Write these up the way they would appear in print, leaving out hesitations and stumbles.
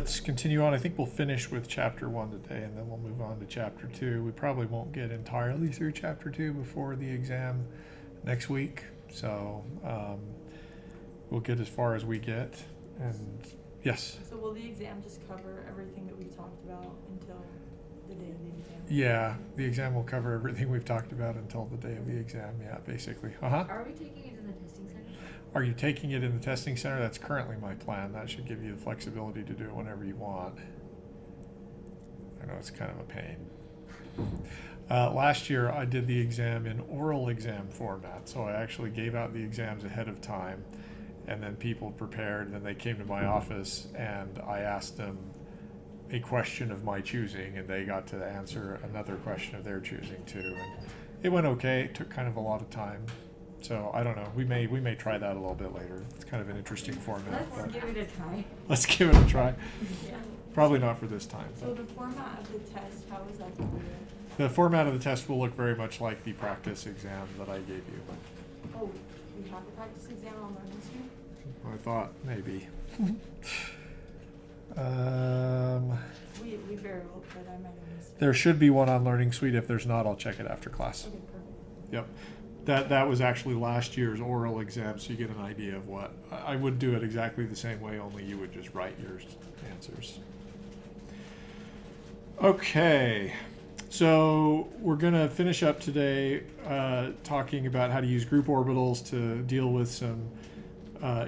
let's continue on. I think we'll finish with chapter 1 today, and then we'll move on to chapter 2. We probably won't get entirely through chapter 2 before the exam next week, so we'll get as far as we get. And yes? So will the exam just cover everything that we've talked about until the day of the exam? Yeah, the exam will cover everything we've talked about until the day of the exam, yeah, basically. Are we taking it in the testing center? Are you taking it in the testing center? That's currently my plan. That should give you the flexibility to do it whenever you want. I know it's kind of a pain. Last year I did the exam in oral exam format, so I actually gave out the exams ahead of time, and then people prepared, and then they came to my office and I asked them a question of my choosing, and they got to answer another question of their choosing too. And it went okay. It took kind of a lot of time. So I don't know. We may try that a little bit later. It's kind of an interesting format. Let's give it a try. Let's give it a try. Yeah. Probably not for this time. So the format of the test, how is that going to be? The format of the test will look very much like the practice exam that I gave you. Oh, we have a practice exam on Learning Suite? I thought maybe. We very well could. I might have missed it. There should be one on Learning Suite. If there's not, I'll check it after class. Okay, perfect. Yep. That was actually last year's oral exam, so you get an idea of what. I would do it exactly the same way, only you would just write your answers. Okay, so we're going to finish up today talking about how to use group orbitals to deal with some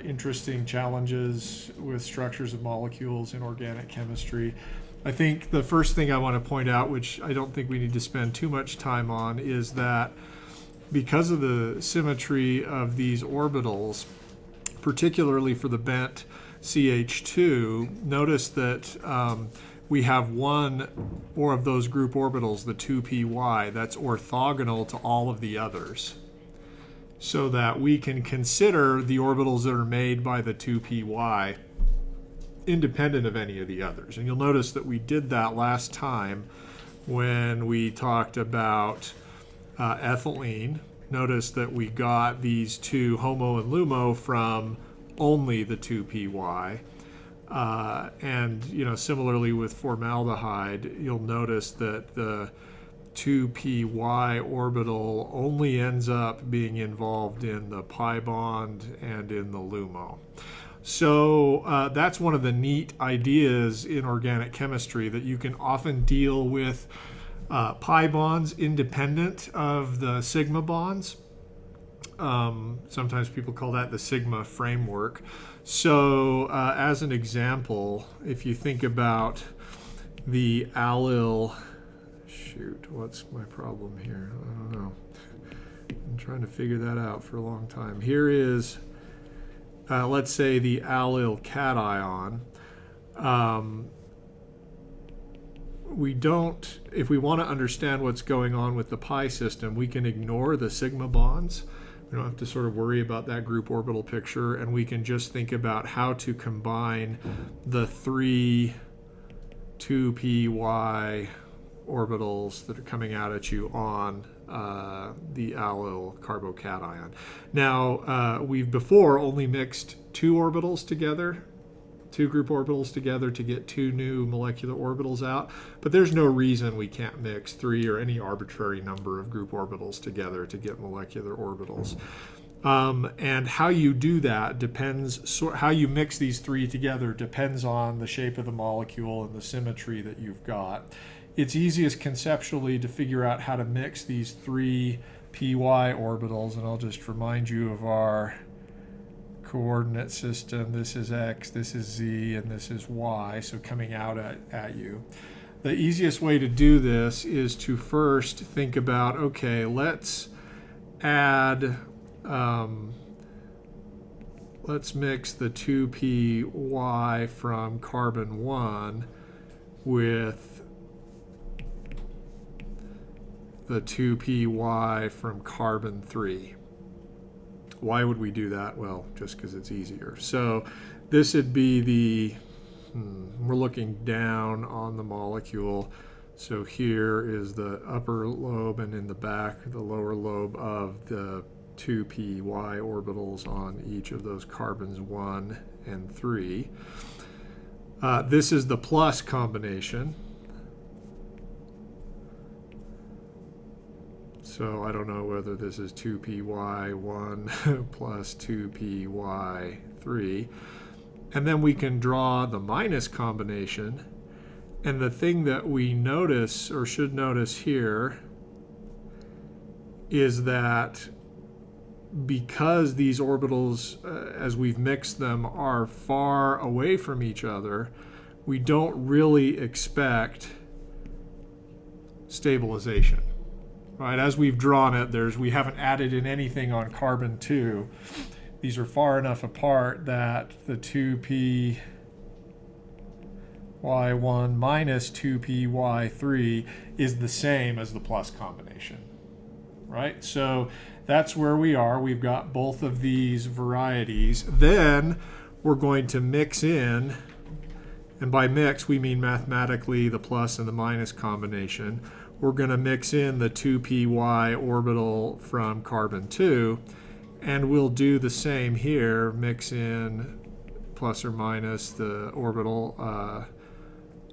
interesting challenges with structures of molecules in organic chemistry. I think the first thing I want to point out, which I don't think we need to spend too much time on, is that because of the symmetry of these orbitals, particularly for the bent CH2, notice that we have one or of those group orbitals, the 2py, that's orthogonal to all of the others, so that we can consider the orbitals that are made by the 2py independent of any of the others. And you'll notice that we did that last time when we talked about ethylene. Notice that we got these two, HOMO and LUMO, from only the 2py. And similarly with formaldehyde, you'll notice that the 2py orbital only ends up being involved in the pi bond and in the LUMO. So that's one of the neat ideas in organic chemistry, that you can often deal with pi bonds independent of the sigma bonds. Sometimes people call that the sigma framework. So as an example, if you think about the allyl, what's my problem here? I don't know. I'm trying to figure that out for a long time. Here is, let's say, the allyl cation. If we want to understand what's going on with the pi system, we can ignore the sigma bonds. We don't have to sort of worry about that group orbital picture, and we can just think about how to combine the three 2py orbitals that are coming out at you on the allyl carbocation. Now, we've before only mixed two group orbitals together to get two new molecular orbitals out, but there's no reason we can't mix three or any arbitrary number of group orbitals together to get molecular orbitals. And how you do that depends, how you mix these three together depends on the shape of the molecule and the symmetry that you've got. It's easiest conceptually to figure out how to mix these three py orbitals, and I'll just remind you of our coordinate system. This is x, this is z, and this is y, so coming out at you. The easiest way to do this is to first think about, okay, let's add, let's mix the 2py from carbon 1 with the 2py from carbon 3. Why would we do that? Well, just because it's easier. So this would be the, we're looking down on the molecule. So here is the upper lobe, and in the back, the lower lobe of the 2py orbitals on each of those carbons 1 and 3. This is the plus combination. So I don't know whether this is 2py1 plus 2py3. And then we can draw the minus combination. And the thing that we notice, or should notice here, is that because these orbitals, as we've mixed them, are far away from each other, we don't really expect stabilization. Right? As we've drawn it, we haven't added in anything on carbon 2. These are far enough apart that the 2py1 minus 2py3 is the same as the plus combination. Right? So that's where we are. We've got both of these varieties. Then we're going to mix in, and by mix we mean mathematically the plus and the minus combination. We're going to mix in the 2py orbital from carbon 2, and we'll do the same here, mix in plus or minus the orbital,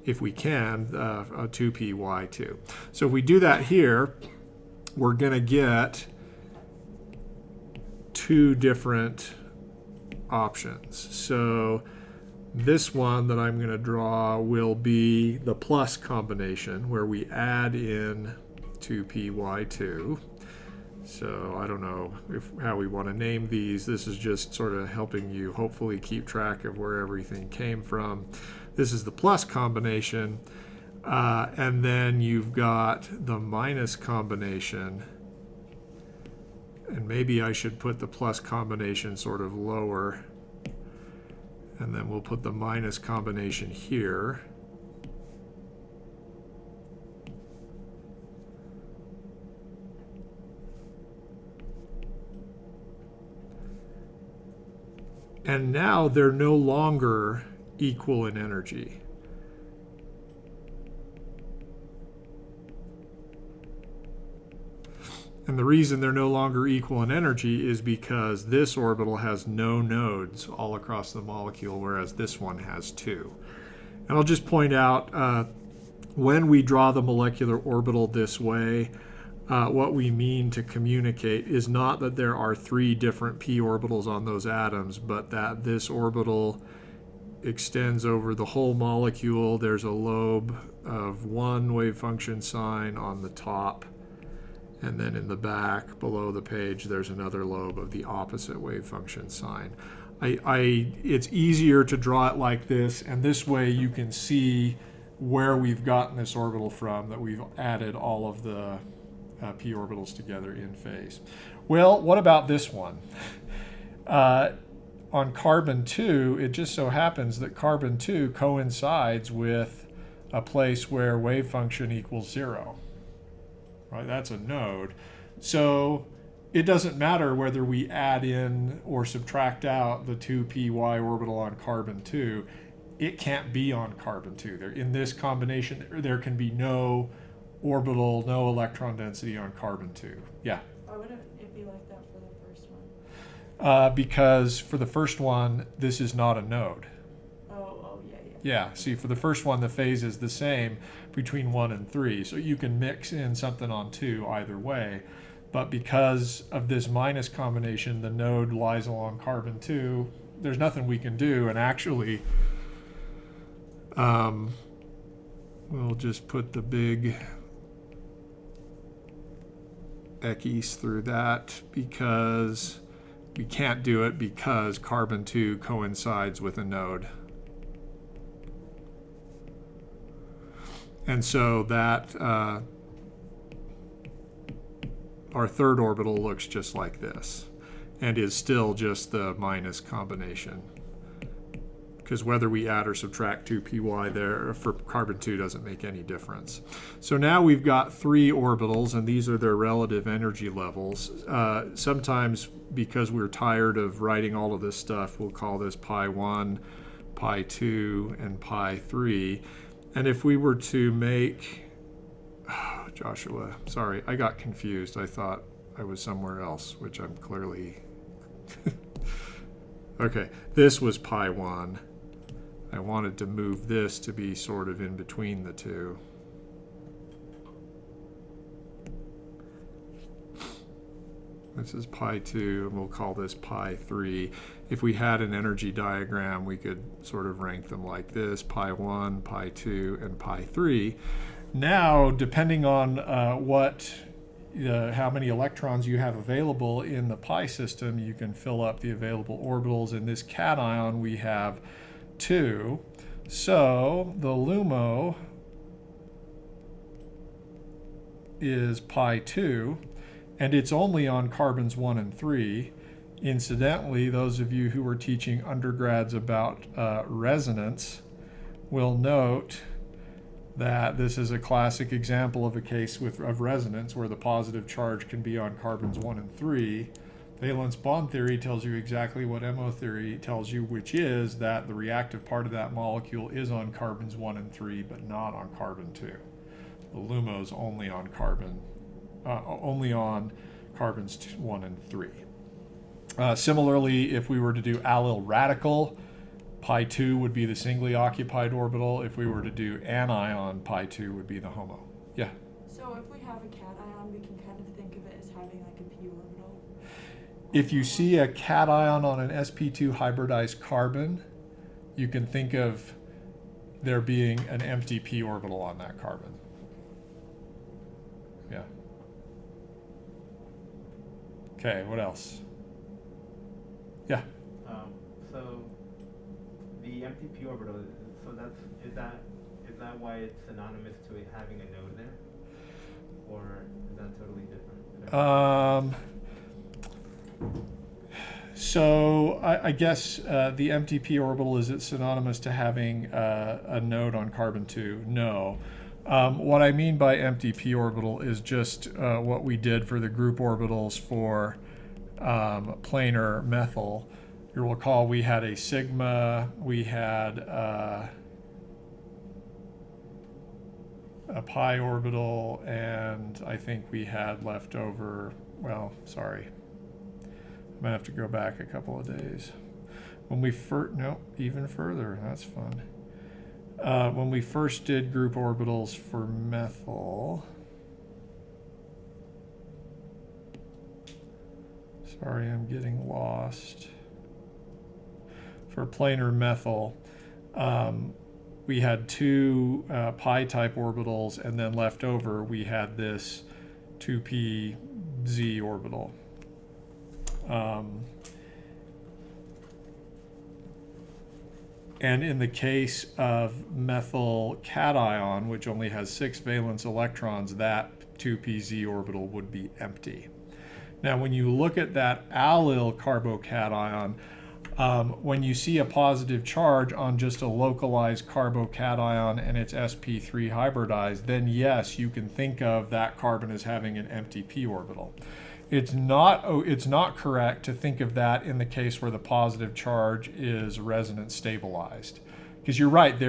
if we can, 2py2. So if we do that here, we're going to get two different options. So this one that I'm going to draw will be the plus combination, where we add in 2py2. So I don't know how we want to name these. This is just sort of helping you hopefully keep track of where everything came from. This is the plus combination. And then you've got the minus combination. And maybe I should put the plus combination sort of lower. And then we'll put the minus combination here. And now they're no longer equal in energy. And the reason they're no longer equal in energy is because this orbital has no nodes all across the molecule, whereas this one has two. And I'll just point out, when we draw the molecular orbital this way, what we mean to communicate is not that there are three different p orbitals on those atoms, but that this orbital extends over the whole molecule. There's a lobe of one wave function sign on the top, and then in the back below the page there's another lobe of the opposite wave function sign. It's easier to draw it like this, and this way you can see where we've gotten this orbital from, that we've added all of the p orbitals together in phase. Well, what about this one? On carbon 2, it just so happens that carbon 2 coincides with a place where wave function equals 0. Right? That's a node. So it doesn't matter whether we add in or subtract out the 2py orbital on carbon 2. It can't be on carbon 2. In this combination, there can be no orbital, no electron density on carbon 2. Yeah? Why wouldn't it be like that for the first one? Because for the first one, this is not a node. Yeah, see, for the first one, the phase is the same between 1 and 3. So you can mix in something on 2 either way. But because of this minus combination, the node lies along carbon 2. There's nothing we can do. And actually, we'll just put the big X through that, because we can't do it because carbon 2 coincides with a node. And so that our third orbital looks just like this, and is still just the minus combination, because whether we add or subtract 2py there for carbon 2 doesn't make any difference. So now we've got three orbitals, and these are their relative energy levels. Sometimes, because we're tired of writing all of this stuff, we'll call this pi1, pi2, and pi3. And if we were to make, Joshua, sorry, I got confused. I thought I was somewhere else, which I'm clearly, okay, this was pi1. I wanted to move this to be sort of in between the two. This is pi 2, and we'll call this pi 3. If we had an energy diagram, we could sort of rank them like this: pi 1, pi 2, and pi 3. Now, depending on how many electrons you have available in the pi system, you can fill up the available orbitals. In this cation, we have 2. So the LUMO is pi 2. And it's only on carbons 1 and 3. Incidentally, those of you who are teaching undergrads about resonance will note that this is a classic example of a case of resonance where the positive charge can be on carbons 1 and 3. Valence bond theory tells you exactly what MO theory tells you, which is that the reactive part of that molecule is on carbons 1 and 3, but not on carbon 2. The LUMO is only on carbons 1 and 3. Similarly, if we were to do allyl radical, pi 2 would be the singly occupied orbital. If we were to do anion, pi 2 would be the HOMO. Yeah? So if we have a cation, we can kind of think of it as having like a p orbital. If you see a cation on an sp2 hybridized carbon, you can think of there being an empty p orbital on that carbon. Yeah. Okay, what else? Yeah. So the empty p orbital. So is that why it's synonymous to it having a node there, or is that totally different? So I guess the empty p orbital, is it synonymous to having a node on carbon 2? No. What I mean by empty p orbital is just what we did for the group orbitals for planar methyl. You'll recall we had a sigma, we had a pi orbital, and I think we had left over, well, sorry, I'm gonna have to go back a couple of days. When we even further, that's fun. When we first did group orbitals for methyl, sorry, I'm getting lost. For planar methyl, we had 2 pi type orbitals, and then left over we had this 2pz orbital. And in the case of methyl cation, which only has 6 valence electrons, that 2pz orbital would be empty. Now, when you look at that allyl carbocation, when you see a positive charge on just a localized carbocation and it's sp3 hybridized, then yes, you can think of that carbon as having an empty p orbital. It's not correct to think of that in the case where the positive charge is resonance stabilized. Because you're right,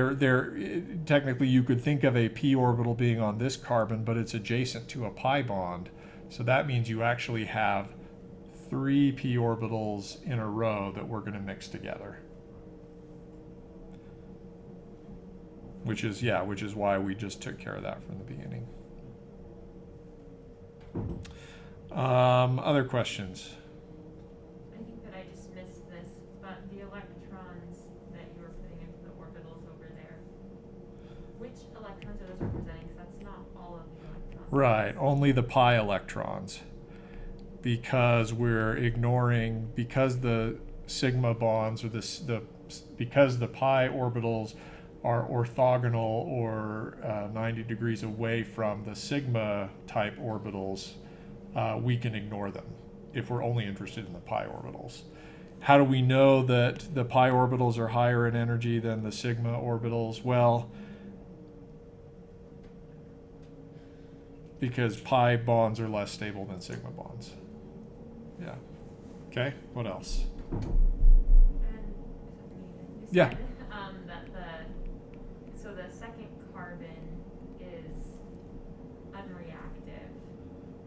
technically you could think of a p orbital being on this carbon, but it's adjacent to a pi bond. So that means you actually have 3 p orbitals in a row that we're going to mix together. Which is why we just took care of that from the beginning. Other questions? I think that I just missed this, but the electrons that you were putting into the orbitals over there, which electrons are those representing? Because that's not all of the electrons. Right, only the pi electrons. Because we're ignoring, because the sigma bonds or because the pi orbitals are orthogonal or 90 degrees away from the sigma type orbitals, we can ignore them if we're only interested in the pi orbitals. How do we know that the pi orbitals are higher in energy than the sigma orbitals? Well, because pi bonds are less stable than sigma bonds. Yeah. Okay, what else? And you Yeah. said, so the second carbon is unreactive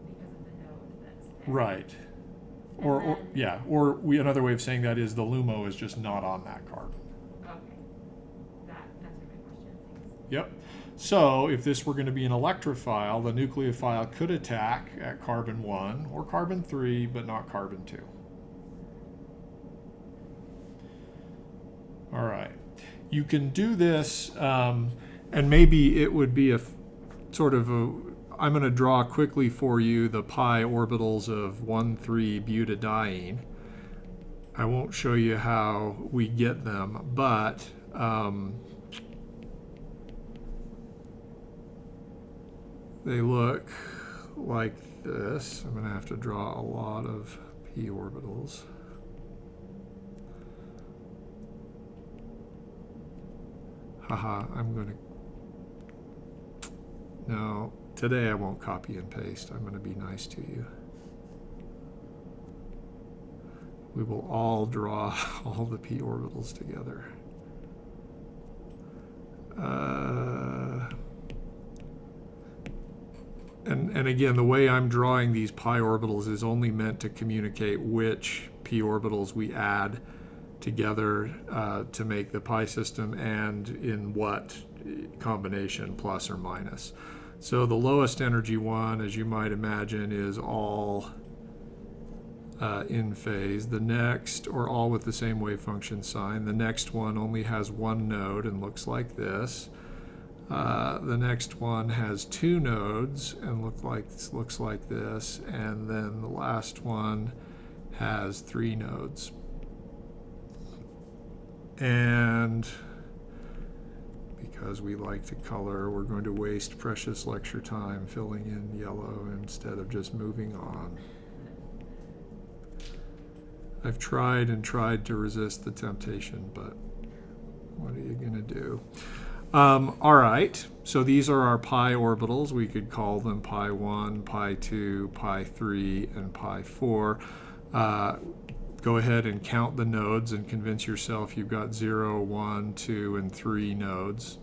because of the node that's there. Right. And Or another way of saying that is the LUMO is just not on that carbon. Okay. Yep. So if this were going to be an electrophile, the nucleophile could attack at carbon 1 or carbon 3, but not carbon 2. All right. You can do this, and maybe it would be a sort of a, I'm going to draw quickly for you the pi orbitals of 1,3-butadiene. I won't show you how we get them, but they look like this. I'm going to have to draw a lot of p orbitals. Haha, I'm going to... No, today I won't copy and paste. I'm going to be nice to you. We will all draw all the p orbitals together. And again, the way I'm drawing these pi orbitals is only meant to communicate which p orbitals we add together to make the pi system and in what combination, plus or minus. So the lowest energy one, as you might imagine, is all in phase. The next, or all with the same wave function sign. The next one only has one node and looks like this. The next one has two nodes and looks like this. And then the last one has three nodes. And because we like to color, we're going to waste precious lecture time filling in yellow instead of just moving on. I've tried and tried to resist the temptation, but what are you going to do? All right, so these are our pi orbitals. We could call them pi 1, pi 2, pi 3, and pi 4. Go ahead and count the nodes and convince yourself you've got 0, 1, 2, and 3 nodes.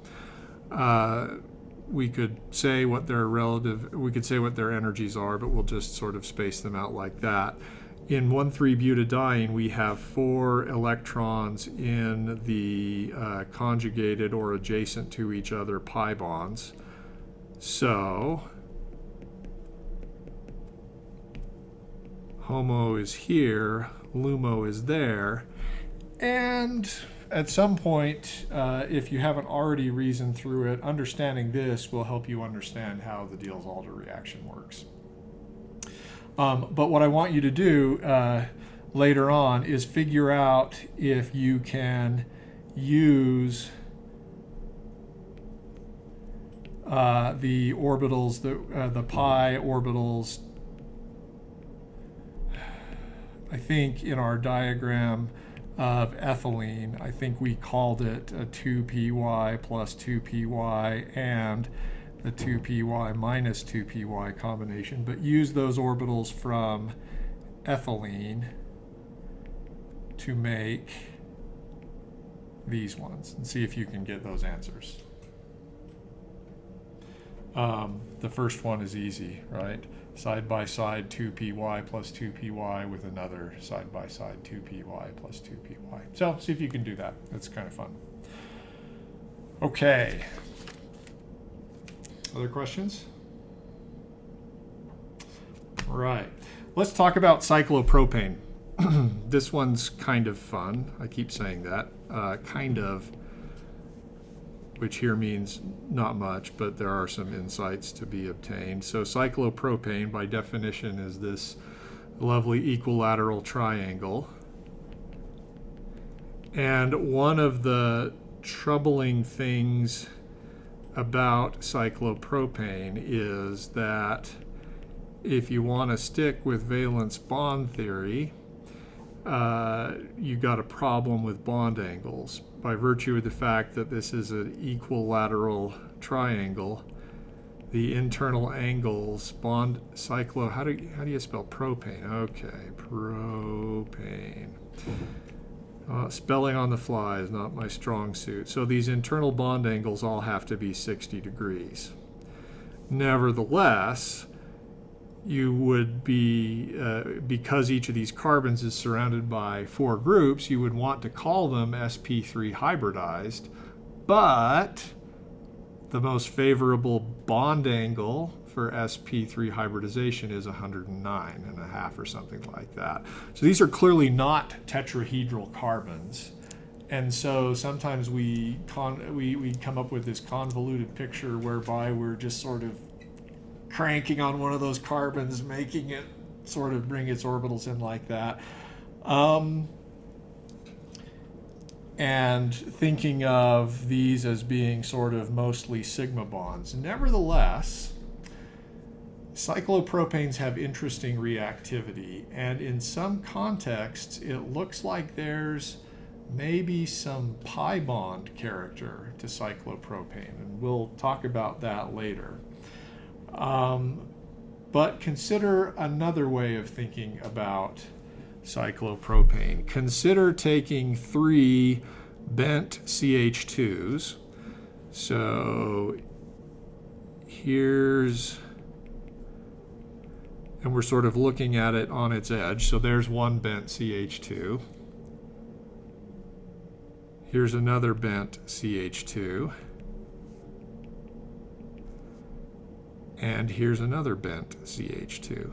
We could say what their energies are, but we'll just sort of space them out like that. In 1,3-butadiene, we have 4 electrons in the conjugated or adjacent to each other pi bonds. So HOMO is here, LUMO is there, and at some point, if you haven't already reasoned through it, understanding this will help you understand how the Diels-Alder reaction works. But what I want you to do later on is figure out if you can use the orbitals, the pi orbitals. I think in our diagram of ethylene, I think we called it a 2py plus 2py and the 2py minus 2py combination, but use those orbitals from ethylene to make these ones and see if you can get those answers. The first one is easy, right? Side by side 2py plus 2py with another side by side 2py plus 2py. So see if you can do that. That's kind of fun. Okay. Other questions? All right. Let's talk about cyclopropane. This one's kind of fun. I keep saying that. Kind of, which here means not much, but there are some insights to be obtained. So cyclopropane, by definition, is this lovely equilateral triangle. And one of the troubling things about cyclopropane is that if you want to stick with valence bond theory, you got a problem with bond angles. By virtue of the fact that this is an equilateral triangle, the internal angles, bond cyclo, how do you spell propane? Okay, propane. Spelling on the fly is not my strong suit. So these internal bond angles all have to be 60 degrees. Nevertheless, you would be, because each of these carbons is surrounded by 4 groups, you would want to call them sp3 hybridized, but the most favorable bond angle for sp3 hybridization is 109.5 or something like that. So these are clearly not tetrahedral carbons. And so sometimes we come up with this convoluted picture whereby we're just sort of cranking on one of those carbons, making it sort of bring its orbitals in like that. And thinking of these as being sort of mostly sigma bonds. Nevertheless, cyclopropanes have interesting reactivity, and in some contexts, it looks like there's maybe some pi bond character to cyclopropane, and we'll talk about that later. But consider another way of thinking about cyclopropane. Consider taking 3 bent CH2s. So here's, and we're sort of looking at it on its edge. So there's one bent CH2. Here's another bent CH2. And here's another bent CH2.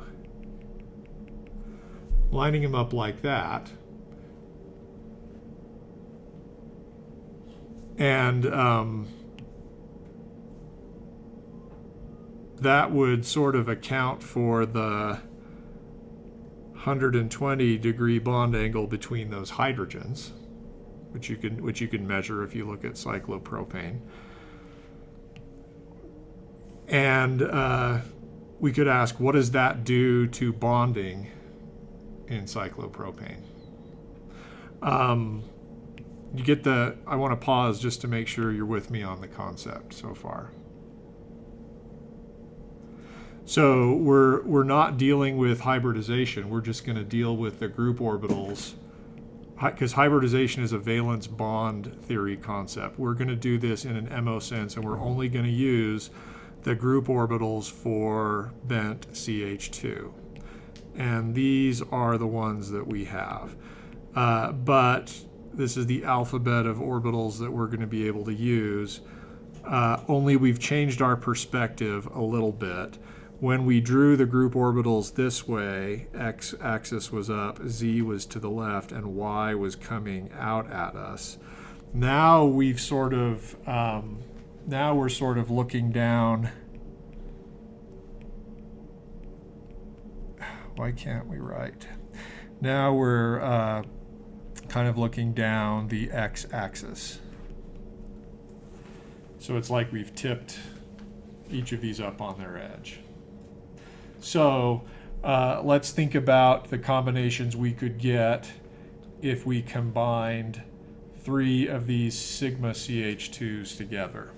Lining them up like that. And that would sort of account for the 120-degree bond angle between those hydrogens, which you can measure if you look at cyclopropane. And we could ask, what does that do to bonding in cyclopropane? You get the, I want to pause just to make sure you're with me on the concept so far. So we're not dealing with hybridization. We're just going to deal with the group orbitals, because hybridization is a valence bond theory concept. We're going to do this in an MO sense, and we're only going to use the group orbitals for bent CH2. And these are the ones that we have. But this is the alphabet of orbitals that we're going to be able to use. Only we've changed our perspective a little bit. When we drew the group orbitals this way, x-axis was up, z was to the left, and y was coming out at us. Now we've sort of, now we're sort of looking down. Why can't we write? Now we're kind of looking down the x-axis. So it's like we've tipped each of these up on their edge. So let's think about the combinations we could get if we combined 3 of these sigma CH2s together.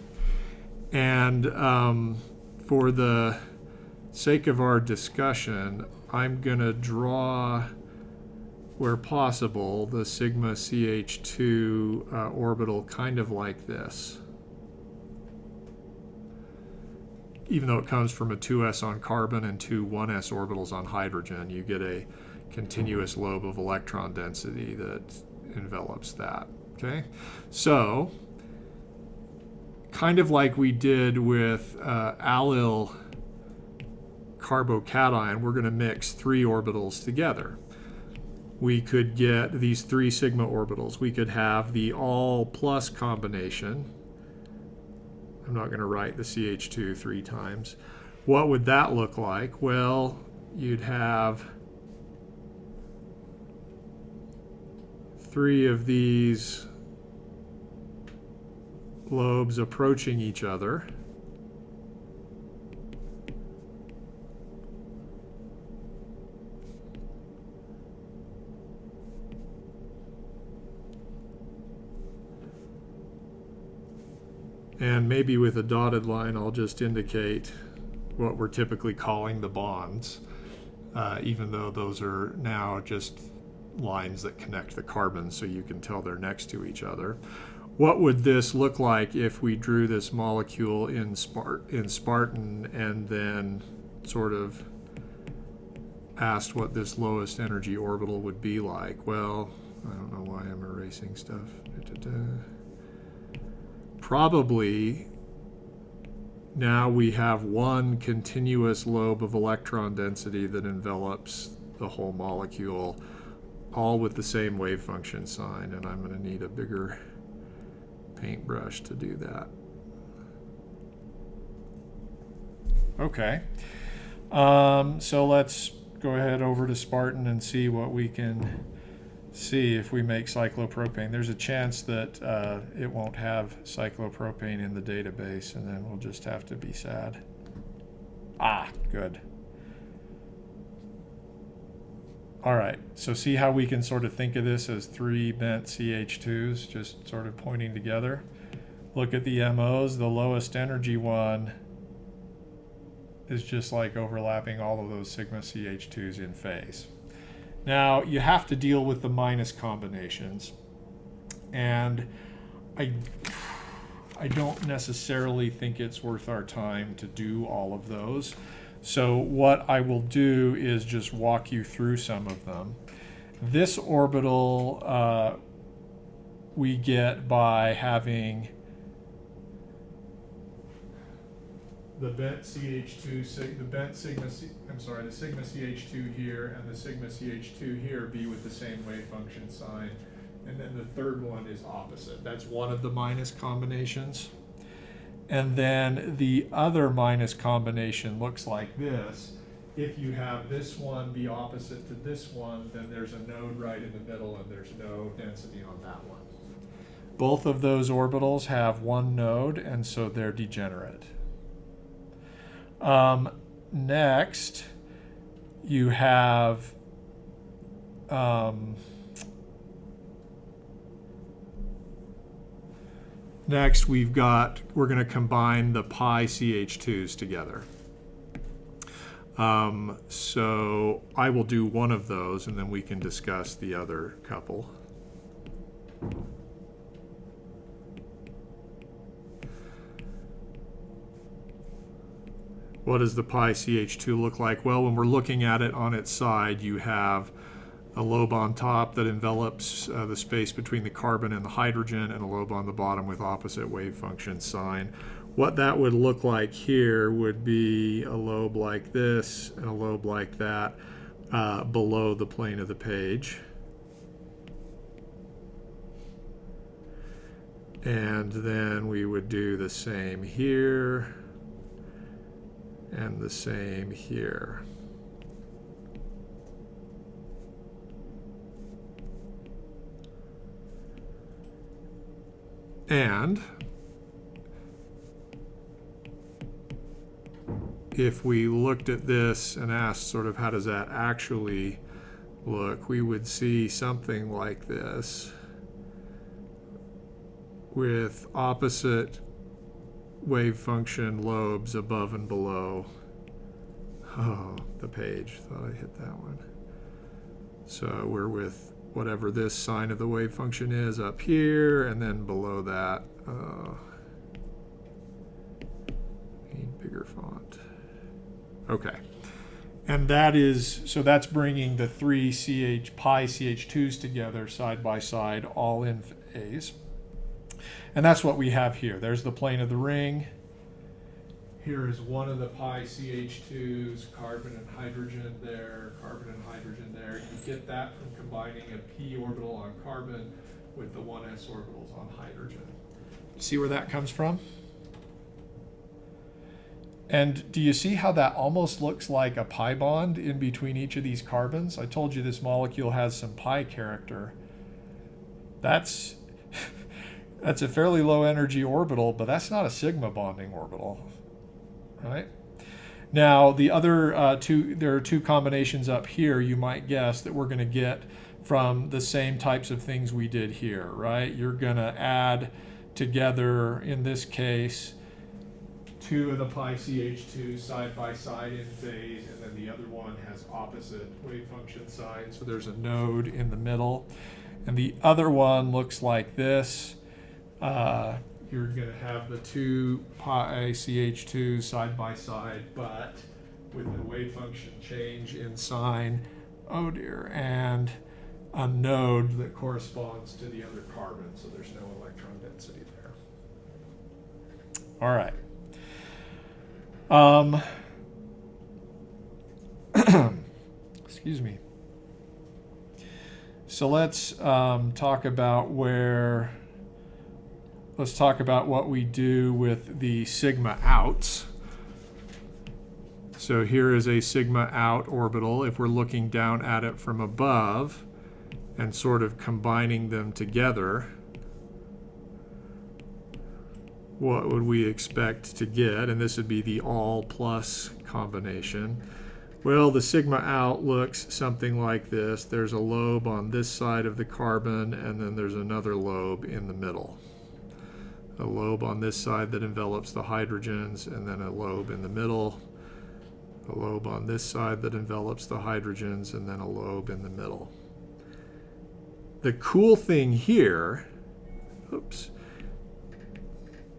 And for the sake of our discussion, I'm going to draw, where possible, the sigma CH2 orbital kind of like this. Even though it comes from a 2s on carbon and 2 1s orbitals on hydrogen, you get a continuous lobe of electron density that envelops that. Okay, so kind of like we did with allyl carbocation, we're going to mix 3 orbitals together. We could get these 3 sigma orbitals. We could have the all plus combination. I'm not going to write the CH2 3 times. What would that look like? Well, you'd have 3 of these lobes approaching each other. And maybe with a dotted line, I'll just indicate what we're typically calling the bonds, even though those are now just lines that connect the carbons so you can tell they're next to each other. What would this look like if we drew this molecule in Spartan and then sort of asked what this lowest energy orbital would be like? Well, I don't know why I'm erasing stuff. Probably now we have one continuous lobe of electron density that envelops the whole molecule, all with the same wave function sign, and I'm going to need a bigger paintbrush to do that. Okay, so let's go ahead over to Spartan and see what we can see if we make cyclopropane. There's a chance that it won't have cyclopropane in the database, and then we'll just have to be sad. Ah, good. All right, so see how we can sort of think of this as 3 bent CH2s just sort of pointing together. Look at the MOs. The lowest energy one is just like overlapping all of those sigma CH2s in phase. Now, you have to deal with the minus combinations, and I don't necessarily think it's worth our time to do all of those. So what I will do is just walk you through some of them. This orbital we get by having the bent CH2, the sigma CH2 here and the sigma CH2 here be with the same wave function sign. And then the third one is opposite. That's one of the minus combinations. And then the other minus combination looks like this. If you have this one be opposite to this one, then there's a node right in the middle and there's no density on that one. Both of those orbitals have one node, and so they're degenerate. Next, you have next we're going to combine the pi CH2s together. So I will do one of those, and then we can discuss the other couple. What does the pi CH2 look like? Well, when we're looking at it on its side, you have a lobe on top that envelops the space between the carbon and the hydrogen, and a lobe on the bottom with opposite wave function sign. What that would look like here would be a lobe like this and a lobe like that below the plane of the page. And then we would do the same here and the same here. And if we looked at this and asked sort of how does that actually look, we would see something like this with opposite wave function lobes above and below. Oh, the page, thought I hit that one. So we're with whatever this sign of the wave function is up here, and then below that, need bigger font. Okay, and that is, so that's bringing the 3 pi CH2s together side by side, all in phase. And that's what we have here. There's the plane of the ring. Here is one of the pi CH2s, carbon and hydrogen there, carbon and hydrogen there. You get that from combining a p orbital on carbon with the 1s orbitals on hydrogen. See where that comes from? And do you see how that almost looks like a pi bond in between each of these carbons? I told you this molecule has some pi character. That's a fairly low energy orbital, but that's not a sigma bonding orbital, right? Now, the other there are two combinations up here you might guess that we're going to get from the same types of things we did here, right? You're going to add together, in this case, 2 of the pi CH2 side by side in phase, and then the other one has opposite wave function signs, so there's a node in the middle. And the other one looks like this. You're going to have the 2 pi CH2 side by side, but with the wave function change in sign, oh dear, and a node that corresponds to the other carbon, so there's no electron density there. All right. Um, excuse me. So let's talk about what we do with the sigma outs. So here is a sigma out orbital. If we're looking down at it from above and sort of combining them together, what would we expect to get? And this would be the all plus combination. Well, the sigma out looks something like this. There's a lobe on this side of the carbon, and then there's another lobe in the middle. A lobe on this side that envelops the hydrogens, and then a lobe in the middle. A lobe on this side that envelops the hydrogens, and then a lobe in the middle. The cool thing here,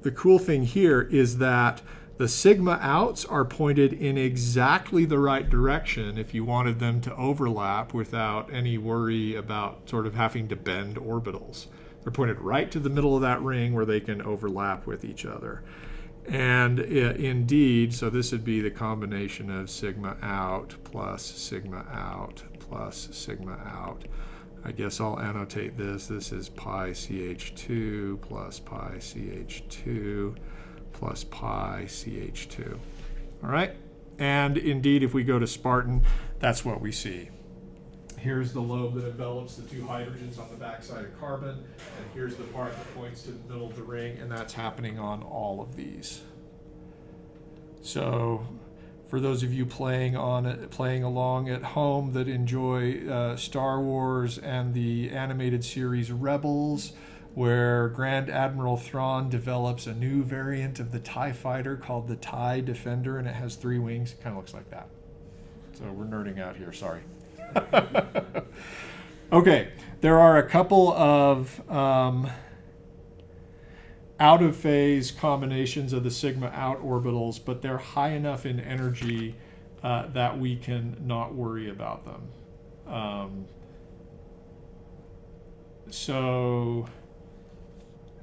the cool thing here is that the sigma outs are pointed in exactly the right direction if you wanted them to overlap without any worry about sort of having to bend orbitals. They're pointed right to the middle of that ring where they can overlap with each other. And indeed, so this would be the combination of sigma out plus sigma out plus sigma out. I guess I'll annotate this. This is pi CH2 plus pi CH2 plus pi CH2. All right? And indeed, if we go to Spartan, that's what we see. Here's the lobe that envelops the two hydrogens on the backside of carbon, and here's the part that points to the middle of the ring, and that's happening on all of these. So for those of you playing along at home that enjoy Star Wars and the animated series Rebels, where Grand Admiral Thrawn develops a new variant of the TIE fighter called the TIE Defender, and it has 3 wings. It kind of looks like that. So we're nerding out here, sorry. Okay, there are a couple of out of phase combinations of the sigma out orbitals, but they're high enough in energy that we can not worry about them.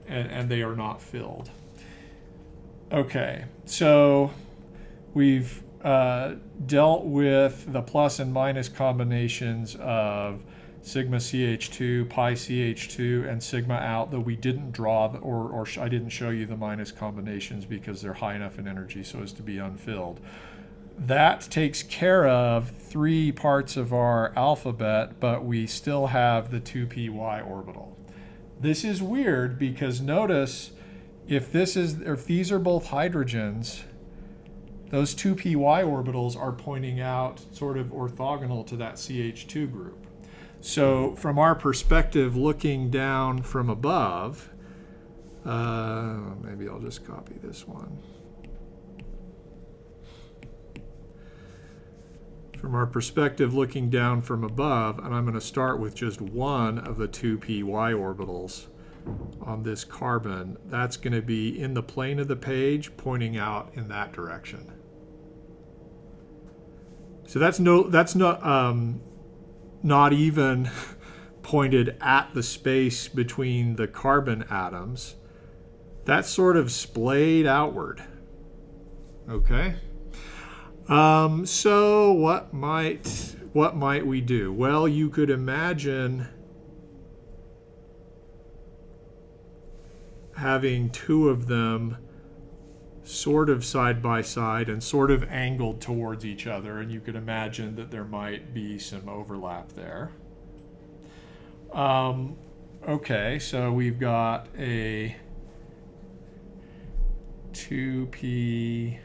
And they are not filled. Okay, so we've dealt with the plus and minus combinations of sigma CH2, pi CH2, and sigma out, though we didn't draw, or I didn't show you the minus combinations because they're high enough in energy so as to be unfilled. That takes care of 3 parts of our alphabet, but we still have the 2py orbital. This is weird because notice if these are both hydrogens, those 2py orbitals are pointing out sort of orthogonal to that CH2 group. So from our perspective, looking down from above, maybe I'll just copy this one. From our perspective, looking down from above, and I'm going to start with just one of the 2py orbitals on this carbon, that's going to be in the plane of the page, pointing out in that direction. So that's not even pointed at the space between the carbon atoms. That's sort of splayed outward. Okay. So what might we do? Well, you could imagine having 2 of them sort of side by side and sort of angled towards each other, and you could imagine that there might be some overlap there. Okay, so we've got a 2py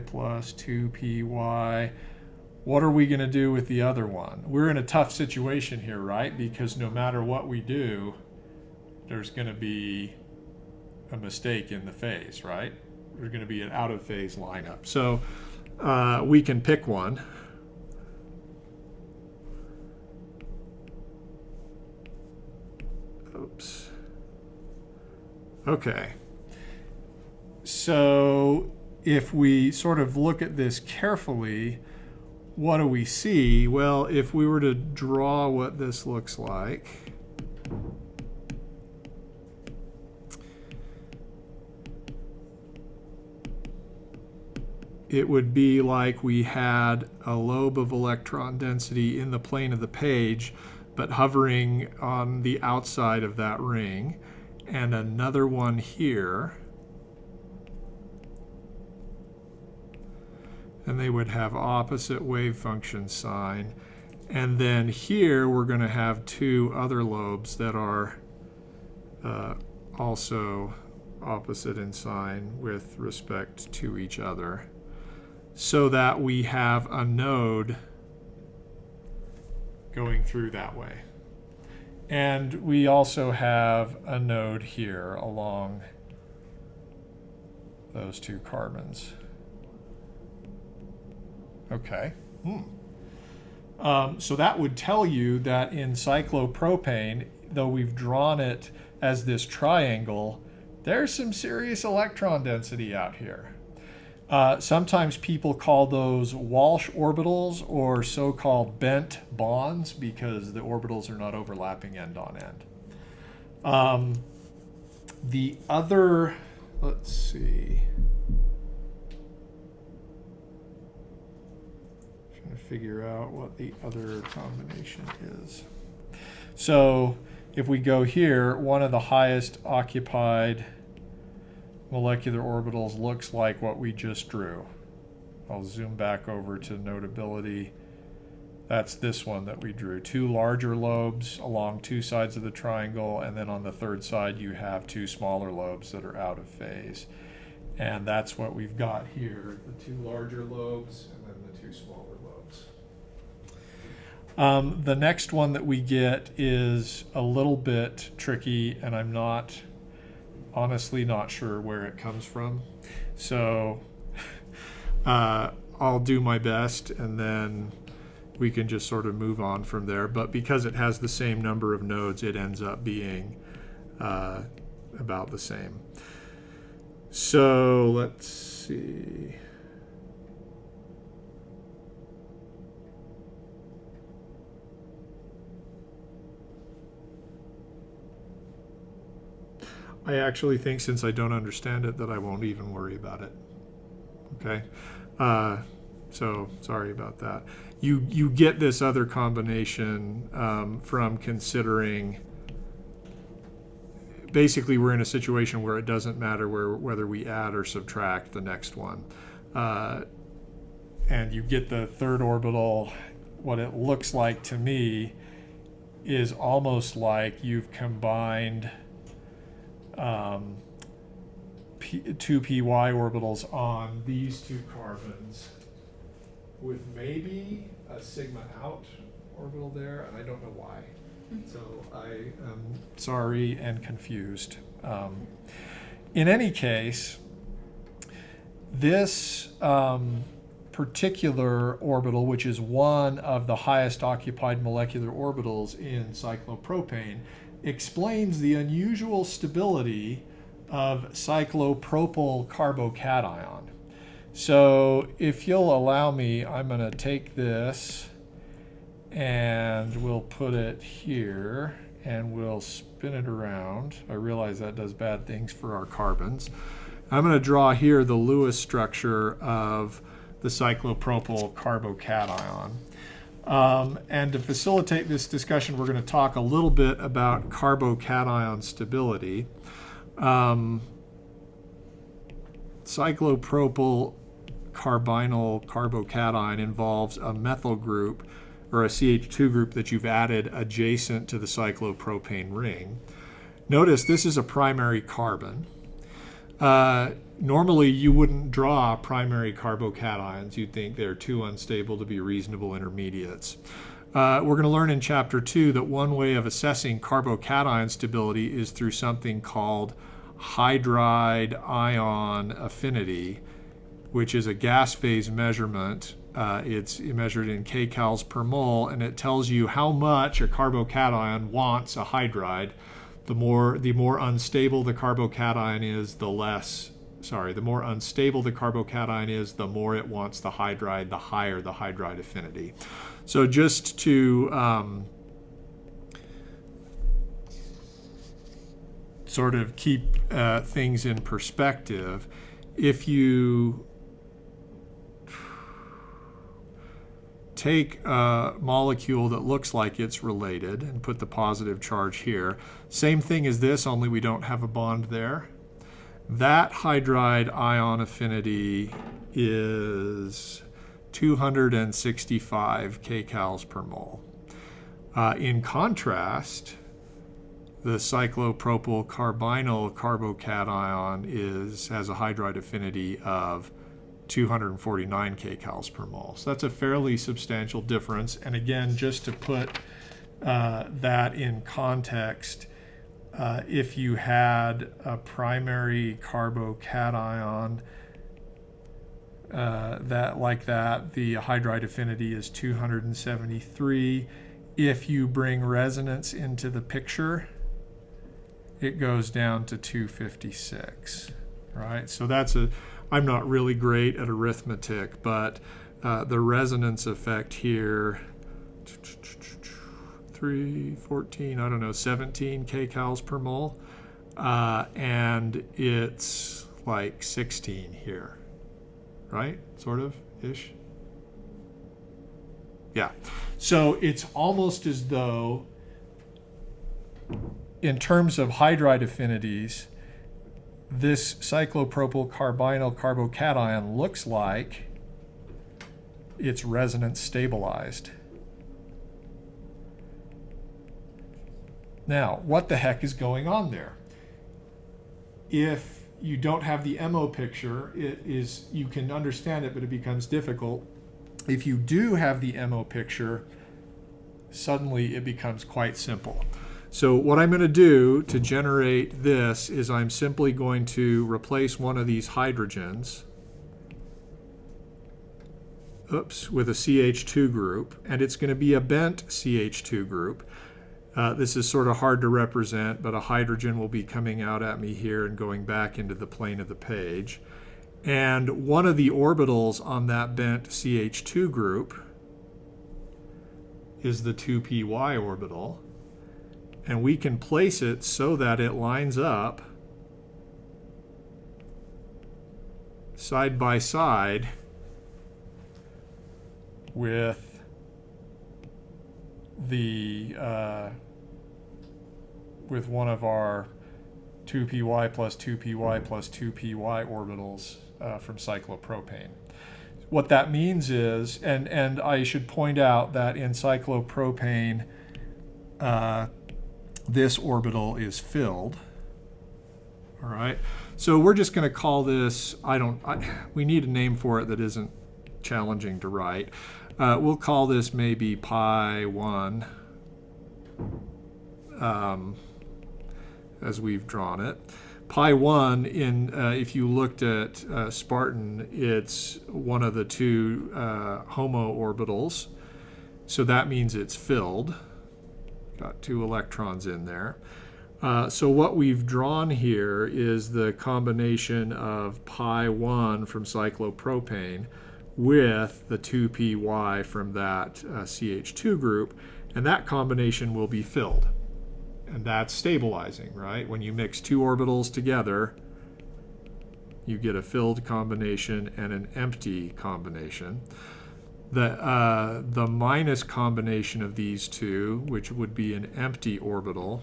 plus 2py. What are we going to do with the other one? We're in a tough situation here, right? Because no matter what we do, there's going to be a mistake in the phase, right? There's going to be an out of phase lineup. So we can pick one. Oops. Okay. So if we sort of look at this carefully, what do we see? Well, if we were to draw what this looks like, it would be like we had a lobe of electron density in the plane of the page, but hovering on the outside of that ring, and another one here. And they would have opposite wave function sign. And then here we're going to have two other lobes that are also opposite in sign with respect to each other, so that we have a node going through that way. And we also have a node here along those two carbons. Okay. So that would tell you that in cyclopropane, though we've drawn it as this triangle, there's some serious electron density out here. Sometimes people call those Walsh orbitals or so-called bent bonds because the orbitals are not overlapping end on end. The other, let's see. Trying to figure out what the other combination is. So if we go here, one of the highest occupied molecular orbitals looks like what we just drew. I'll zoom back over to notability. That's this one that we drew. Two larger lobes along two sides of the triangle, and then on the third side you have two smaller lobes that are out of phase. And that's what we've got here, the two larger lobes and then the two smaller lobes. The next one that we get is a little bit tricky, and I'm honestly not sure where it comes from. So I'll do my best, and then we can just sort of move on from there. But because it has the same number of nodes, it ends up being about the same. So let's see. I actually think, since I don't understand it, that I won't even worry about it. Okay? So sorry about that. You get this other combination from considering, basically we're in a situation where it doesn't matter whether we add or subtract the next one. And you get the third orbital. What it looks like to me is almost like you've combined two py orbitals on these two carbons with maybe a sigma out orbital there, and I don't know why. So I am sorry and confused. In any case, this particular orbital, which is one of the highest occupied molecular orbitals in cyclopropane, explains the unusual stability of cyclopropyl carbocation. So if you'll allow me, I'm going to take this and we'll put it here and we'll spin it around. I realize that does bad things for our carbons. I'm going to draw here the Lewis structure of the cyclopropyl carbocation. And to facilitate this discussion, we're going to talk a little bit about carbocation stability. Cyclopropyl carbinyl carbocation involves a methyl group or a CH2 group that you've added adjacent to the cyclopropane ring. Notice this is a primary carbon. Normally you wouldn't draw primary carbocations. You'd think they're too unstable to be reasonable intermediates. We're going to learn in chapter 2 that one way of assessing carbocation stability is through something called hydride ion affinity, which is a gas phase measurement. It's measured in kcals per mole, and it tells you how much a carbocation wants a hydride. The more unstable the carbocation is, the more unstable the carbocation is, the more it wants the hydride, the higher the hydride affinity. So just to sort of keep things in perspective, if you take a molecule that looks like it's related and put the positive charge here. Same thing as this, only we don't have a bond there. That hydride ion affinity is 265 kcals per mole. In contrast, the cyclopropyl carbinyl carbocation has a hydride affinity of 249 kcals per mole. So that's a fairly substantial difference. And again, just to put that in context, if you had a primary carbocation that, the hydride affinity is 273. If you bring resonance into the picture, it goes down to 256, right? So I'm not really great at arithmetic, but the resonance effect here, 14, 17 kcals per mole, and it's like 16 here, right? Sort of, ish. Yeah. So it's almost as though, in terms of hydride affinities, this cyclopropyl carbinyl carbocation looks like it's resonance stabilized. Now, what the heck is going on there? If you don't have the MO picture, you can understand it, but it becomes difficult. If you do have the MO picture, suddenly it becomes quite simple. So what I'm going to do to generate this is I'm simply going to replace one of these hydrogens with a CH2 group, and it's going to be a bent CH2 group. This is sort of hard to represent, but a hydrogen will be coming out at me here and going back into the plane of the page. And one of the orbitals on that bent CH2 group is the 2py orbital. And we can place it so that it lines up side by side with with one of our 2py plus 2py plus 2py orbitals from cyclopropane. What that means is, and I should point out that in cyclopropane, this orbital is filled. All right, so we're just going to call this, we need a name for it that isn't challenging to write. We'll call this maybe pi1, as we've drawn it. Pi1, if you looked at Spartan, it's one of the two HOMO orbitals, so that means it's filled. Got 2 electrons in there. So what we've drawn here is the combination of pi1 from cyclopropane with the 2py from that CH2 group, and that combination will be filled. And that's stabilizing, right? When you mix 2 orbitals together, you get a filled combination and an empty combination. The minus combination of these two, which would be an empty orbital,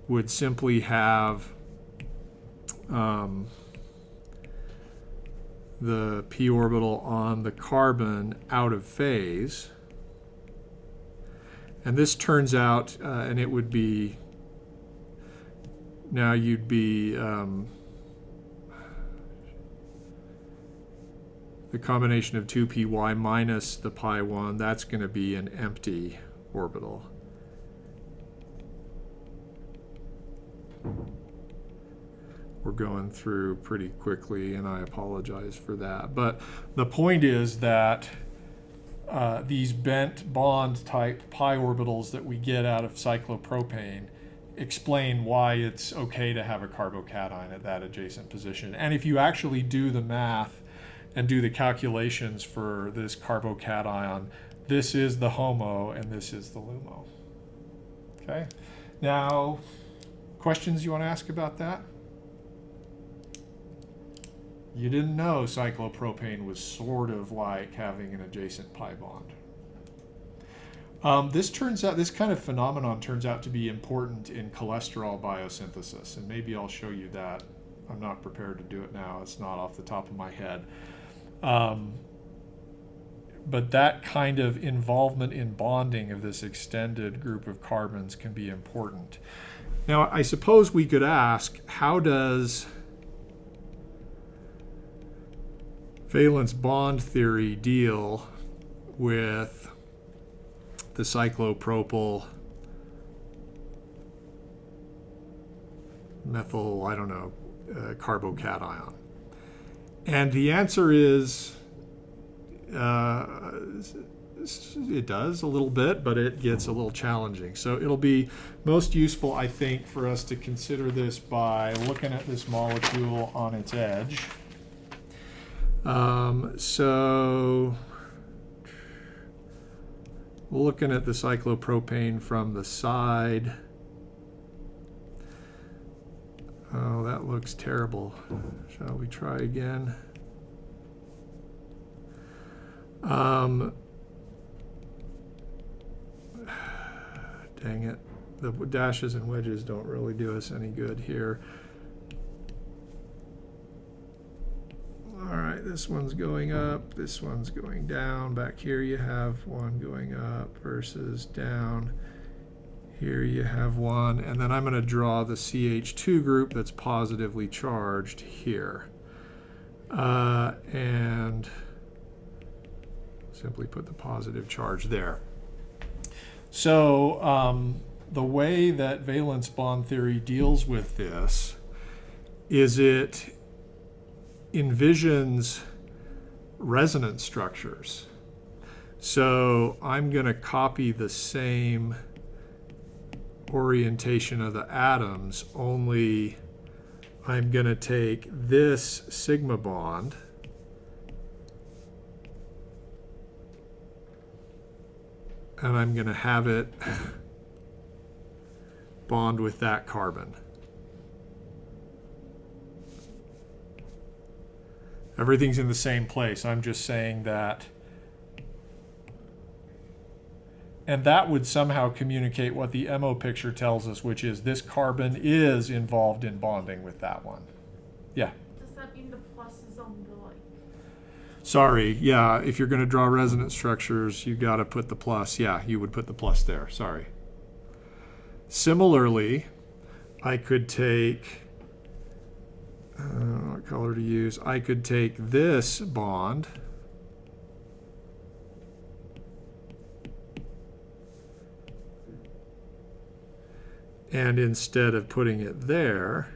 would simply have the p orbital on the carbon out of phase. And this turns out, and it would be, now you'd be, the combination of 2py minus the pi1, that's going to be an empty orbital. We're going through pretty quickly, and I apologize for that. But the point is that these bent bond type pi orbitals that we get out of cyclopropane explain why it's okay to have a carbocation at that adjacent position. And if you actually do the math and do the calculations for this carbocation, this is the HOMO and this is the LUMO. Okay? Now, questions you want to ask about that? You didn't know cyclopropane was sort of like having an adjacent pi bond, This kind of phenomenon turns out to be important in cholesterol biosynthesis, and maybe I'll show you that. I'm not prepared to do it now. It's not off the top of my head. But that kind of involvement in bonding of this extended group of carbons can be important. Now, I suppose we could ask, how does valence bond theory deal with the cyclopropyl methyl, carbocation? And the answer is it does a little bit, but it gets a little challenging. So it'll be most useful, I think, for us to consider this by looking at this molecule on its edge. So looking at the cyclopropane from the side. Oh, that looks terrible. Shall we try again? Dang it. The dashes and wedges don't really do us any good here. All right, this one's going up, this one's going down. Back here you have one going up versus down. Here you have one, and then I'm going to draw the CH2 group that's positively charged here. And simply put the positive charge there. So the way that valence bond theory deals with this is it envisions resonance structures. So I'm going to copy the same orientation of the atoms, only I'm going to take this sigma bond and I'm going to have it bond with that carbon. Everything's in the same place. I'm just saying that. And that would somehow communicate what the MO picture tells us, which is this carbon is involved in bonding with that one. Yeah. Does that mean the plus is on the like? Sorry, yeah, if you're going to draw resonance structures, you got to put the plus. Yeah, you would put the plus there. Sorry. Similarly, I could take, I don't know what color to use. I could take this bond and instead of putting it there,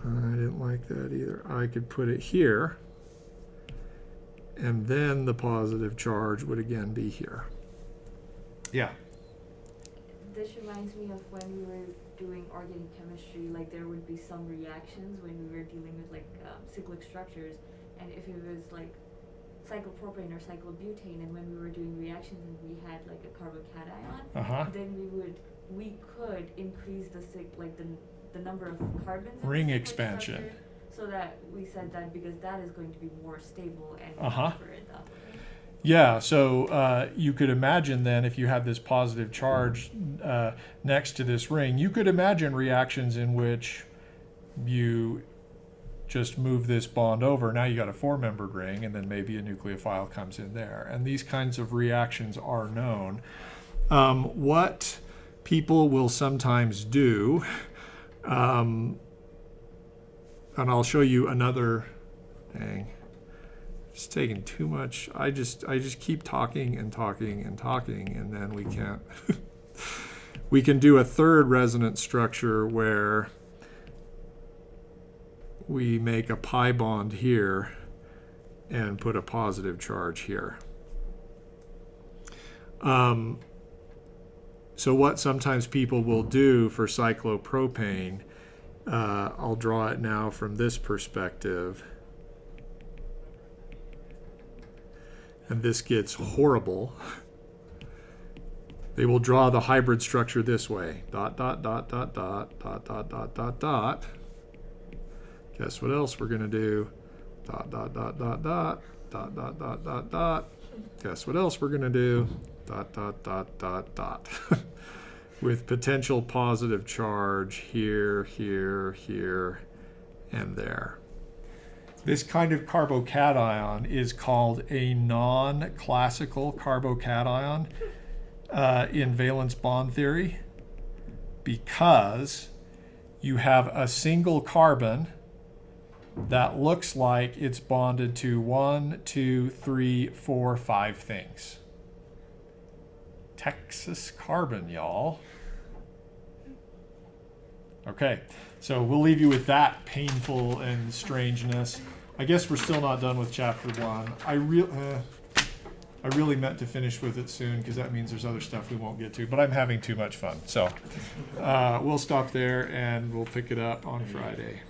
I didn't like that either. I could put it here, and then the positive charge would again be here. Yeah. This reminds me of when we were doing organic chemistry, like there would be some reactions when we were dealing with like cyclic structures, and if it was like cyclopropane or cyclobutane, and when we were doing reactions and we had like a carbocation, then we could increase the number of carbons in Ring the cyclic expansion. structure, so that we said that because that is going to be more stable and for it that way. Yeah, so you could imagine then if you had this positive charge next to this ring, you could imagine reactions in which you just move this bond over. Now you got a 4-membered ring, and then maybe a nucleophile comes in there. And these kinds of reactions are known. What people will sometimes do, and I'll show you another, dang, it's taking too much. I just keep talking and talking and talking, and then we can't. We can do a third resonance structure where we make a pi bond here and put a positive charge here. So what sometimes people will do for cyclopropane, I'll draw it now from this perspective, and this gets horrible. They will draw the hybrid structure this way. Dot, dot, dot, dot, dot, dot, dot, dot, dot, dot. Guess what else we're going to do? Dot, dot, dot, dot, dot, dot, dot, dot, dot, dot. guess what else we're going to do? ... with potential positive charge here, here, here, and there. This kind of carbocation is called a non-classical carbocation in valence bond theory because you have a single carbon that looks like it's bonded to 1, 2, 3, 4, 5 things. Texas carbon, y'all. Okay, so we'll leave you with that painful and strangeness. I guess we're still not done with chapter 1. I really meant to finish with it soon because that means there's other stuff we won't get to, but I'm having too much fun. So we'll stop there and we'll pick it up on Friday.